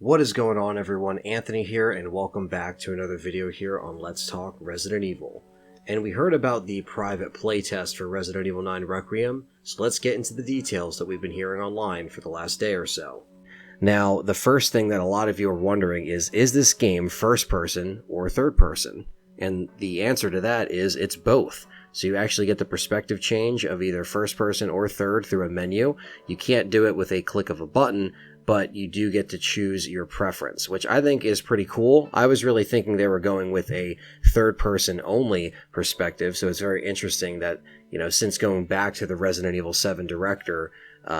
What is going on, everyone? Anthony here, and welcome back to another video here on Let's Talk Resident Evil. And we heard about the private playtest for Resident Evil 9 Requiem, so let's get into the details that we've been hearing online for the last day or so. Now, the first thing that a lot of you are wondering is this game first person or third person? And the answer to that is it's both. So you actually get the perspective change of either first person or third through a menu. You can't do it with a click of a button, but you do get to choose your preference, which I think is pretty cool. I was really thinking they were going with a third-person only perspective, so it's very interesting that, since going back to the Resident Evil 7 director,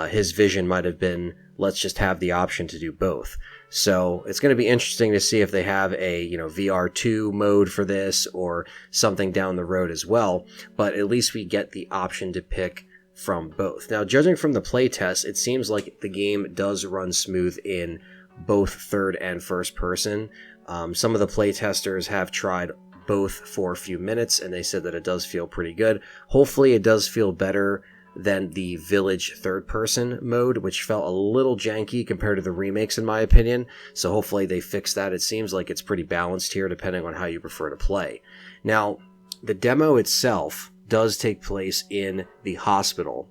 his vision might have been, let's just have the option to do both. So it's going to be interesting to see if they have a, VR2 mode for this or something down the road as well, but at least we get the option to pick from both. Now, judging from the playtest, it seems like the game does run smooth in both third and first person. Some of the playtesters have tried both for a few minutes, and they said that it does feel pretty good. Hopefully, it does feel better than the Village third-person mode, which felt a little janky compared to the remakes, in my opinion. So hopefully they fix that. It seems like it's pretty balanced here, depending on how you prefer to play. Now, the demo itself does take place in the hospital,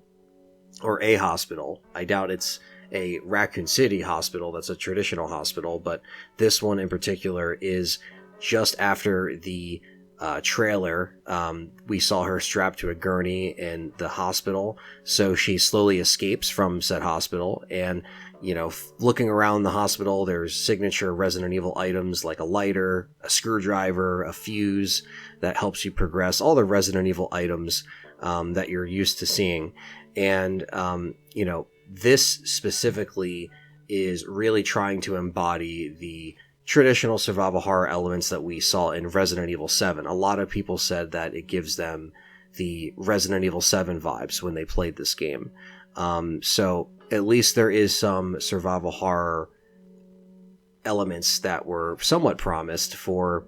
or a hospital. I doubt it's a Raccoon City hospital. That's a traditional hospital, but this one in particular is just after the trailer. We saw her strapped to a gurney in the hospital, so she slowly escapes from said hospital, and looking around the hospital, there's signature Resident Evil items like a lighter, a screwdriver, a fuse that helps you progress, all the Resident Evil items that you're used to seeing. And this specifically is really trying to embody the traditional survival horror elements that we saw in Resident Evil 7. A lot of people said that it gives them the Resident Evil 7 vibes when they played this game. So at least there is some survival horror elements that were somewhat promised for,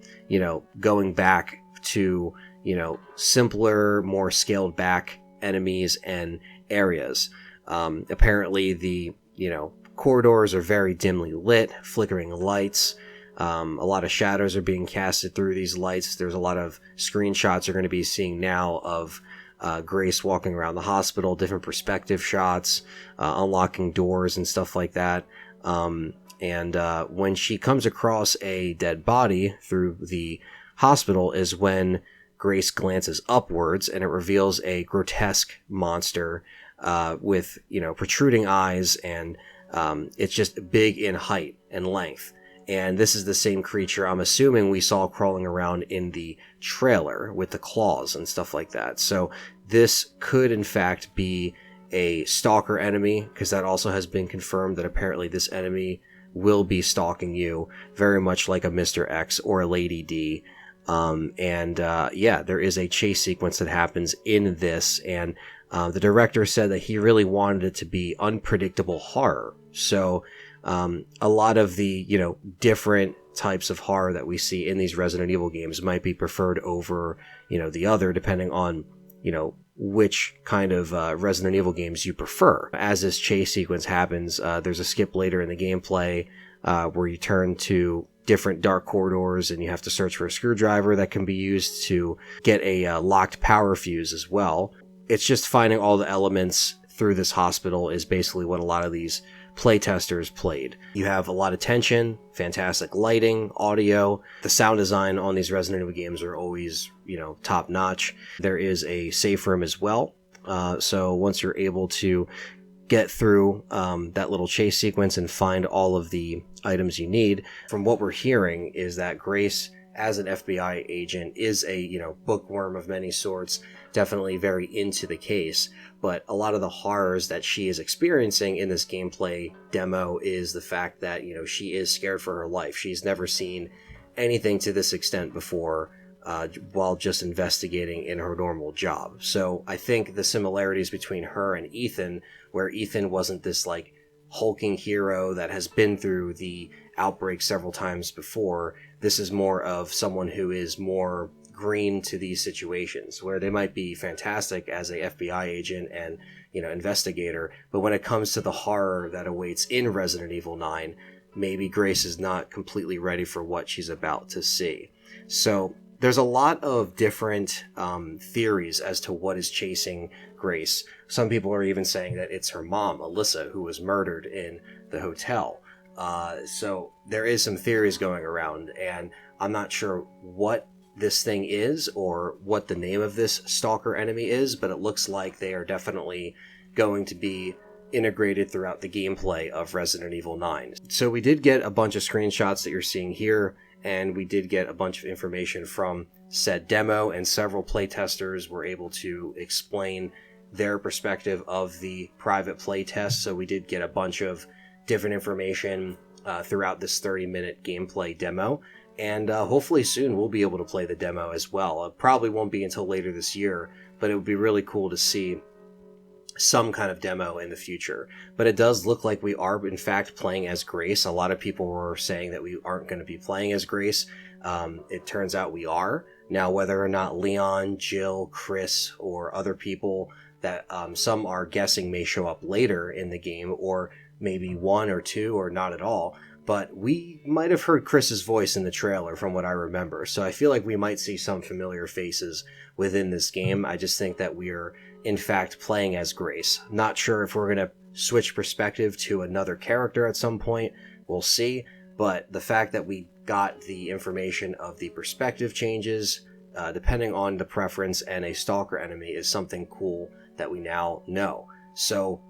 going back to, simpler, more scaled back enemies and areas. Apparently the, corridors are very dimly lit, flickering lights. A lot of shadows are being casted through these lights. There's a lot of screenshots you're going to be seeing now of Grace walking around the hospital, different perspective shots, unlocking doors and stuff like that. And when she comes across a dead body through the hospital is when Grace glances upwards, and it reveals a grotesque monster with, protruding eyes, and it's just big in height and length. And this is the same creature I'm assuming we saw crawling around in the trailer with the claws and stuff like that. So this could in fact be a stalker enemy, because that also has been confirmed that apparently this enemy will be stalking you, very much like a Mr. X or a Lady D. There is a chase sequence that happens in this, and the director said that he really wanted it to be unpredictable horror. So a lot of the, different types of horror that we see in these Resident Evil games might be preferred over, the other, depending on, which kind of Resident Evil games you prefer. As this chase sequence happens, there's a skip later in the gameplay where you turn to different dark corridors, and you have to search for a screwdriver that can be used to get a locked power fuse as well. It's just finding all the elements through this hospital is basically what a lot of these playtesters played. You have a lot of tension, fantastic lighting, audio. The sound design on these Resident Evil games are always, top notch. There is a safe room as well. So once you're able to get through that little chase sequence and find all of the items you need, from what we're hearing is that Grace, as an FBI agent, is a, bookworm of many sorts, definitely very into the case. But a lot of the horrors that she is experiencing in this gameplay demo is the fact that, she is scared for her life. She's never seen anything to this extent before while just investigating in her normal job. So I think the similarities between her and Ethan, where Ethan wasn't this hulking hero that has been through the outbreak several times before, this is more of someone who is more green to these situations, where they might be fantastic as a FBI agent and, investigator, but when it comes to the horror that awaits in Resident Evil 9, maybe Grace is not completely ready for what she's about to see. So there's a lot of different theories as to what is chasing Grace. Some people are even saying that it's her mom, Alyssa, who was murdered in the hotel. So there is some theories going around, and I'm not sure what this thing is or what the name of this stalker enemy is, but it looks like they are definitely going to be integrated throughout the gameplay of Resident Evil 9. So we did get a bunch of screenshots that you're seeing here, and we did get a bunch of information from said demo, and several playtesters were able to explain their perspective of the private playtest. So we did get a bunch of different information throughout this 30-minute gameplay demo, and hopefully soon we'll be able to play the demo as well. It probably won't be until later this year, but it would be really cool to see some kind of demo in the future. But it does look like we are in fact playing as Grace. A lot of people were saying that we aren't going to be playing as Grace. It turns out we are. Now, whether or not Leon, Jill, Chris, or other people that some are guessing may show up later in the game, or maybe one or two, or not at all, but we might have heard Chris's voice in the trailer from what I remember. So I feel like we might see some familiar faces within this game. I just think that we are in fact playing as Grace. Not sure if we're going to switch perspective to another character at some point. We'll see. But the fact that we got the information of the perspective changes, depending on the preference, and a stalker enemy is something cool that we now know. So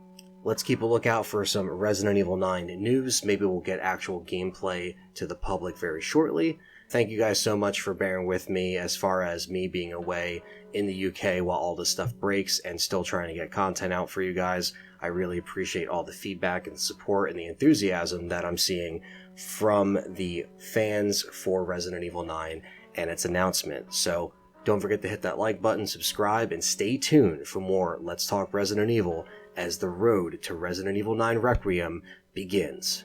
let's keep a lookout for some Resident Evil 9 news. Maybe we'll get actual gameplay to the public very shortly. Thank you guys so much for bearing with me as far as me being away in the UK while all this stuff breaks and still trying to get content out for you guys. I really appreciate all the feedback and support and the enthusiasm that I'm seeing from the fans for Resident Evil 9 and its announcement. So don't forget to hit that like button, subscribe, and stay tuned for more Let's Talk Resident Evil as the road to Resident Evil 9 Requiem begins.